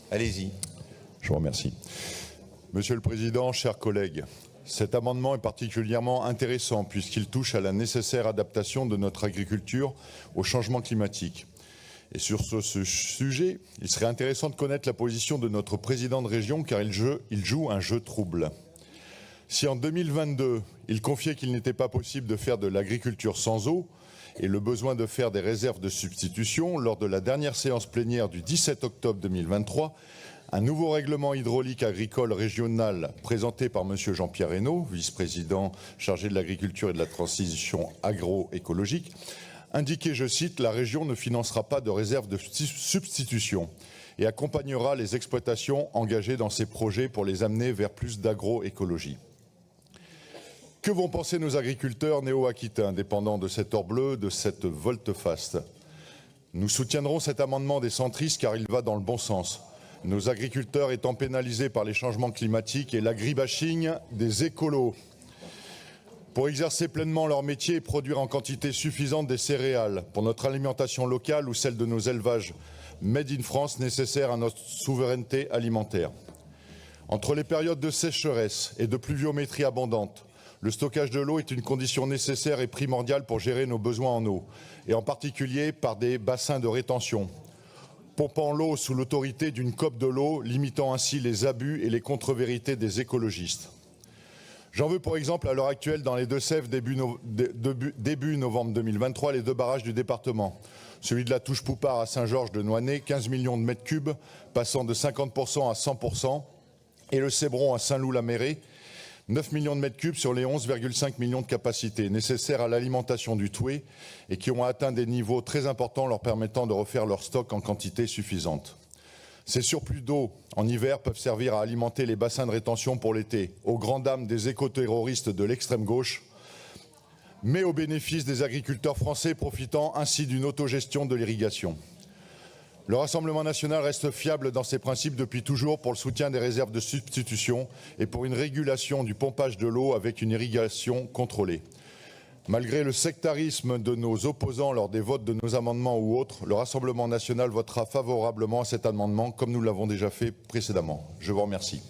Allez-y. Je vous remercie. Monsieur le Président, chers collègues, cet amendement est particulièrement intéressant puisqu'il touche à la nécessaire adaptation de notre agriculture au changement climatique. Et sur ce sujet, il serait intéressant de connaître la position de notre président de région car il joue un jeu trouble. Si en 2022, il confiait qu'il n'était pas possible de faire de l'agriculture sans eau et le besoin de faire des réserves de substitution, lors de la dernière séance plénière du 17 octobre 2023, un nouveau règlement hydraulique agricole régional présenté par M. Jean-Pierre Reynaud, vice-président chargé de l'agriculture et de la transition agroécologique, indiquait, je cite, « La région ne financera pas de réserve de substitution et accompagnera les exploitations engagées dans ces projets pour les amener vers plus d'agroécologie ». Que vont penser nos agriculteurs néo-aquitains dépendants de cet or bleu, de cette volte-face? Nous soutiendrons cet amendement des centristes car il va dans le bon sens. Nos agriculteurs étant pénalisés par les changements climatiques et l'agribashing des écolos. Pour exercer pleinement leur métier et produire en quantité suffisante des céréales pour notre alimentation locale ou celle de nos élevages made in France nécessaires à notre souveraineté alimentaire. Entre les périodes de sécheresse et de pluviométrie abondante, le stockage de l'eau est une condition nécessaire et primordiale pour gérer nos besoins en eau, et en particulier par des bassins de rétention, pompant l'eau sous l'autorité d'une COP de l'eau, limitant ainsi les abus et les contre-vérités des écologistes. J'en veux pour exemple à l'heure actuelle dans les Deux-Sèvres début novembre 2023 les deux barrages du département. Celui de la Touche-Poupard à Saint-Georges de Noinay, 15 millions de mètres cubes, passant de 50% à 100%, et le Cébron à Saint-Loup-la-Mérée, 9 millions de mètres cubes sur les 11,5 millions de capacités nécessaires à l'alimentation du Toué et qui ont atteint des niveaux très importants leur permettant de refaire leur stock en quantité suffisante. Ces surplus d'eau en hiver peuvent servir à alimenter les bassins de rétention pour l'été, aux grandes dames des écoterroristes de l'extrême gauche, mais au bénéfice des agriculteurs français profitant ainsi d'une autogestion de l'irrigation. Le Rassemblement national reste fiable dans ses principes depuis toujours pour le soutien des réserves de substitution et pour une régulation du pompage de l'eau avec une irrigation contrôlée. Malgré le sectarisme de nos opposants lors des votes de nos amendements ou autres, le Rassemblement national votera favorablement à cet amendement comme nous l'avons déjà fait précédemment. Je vous remercie.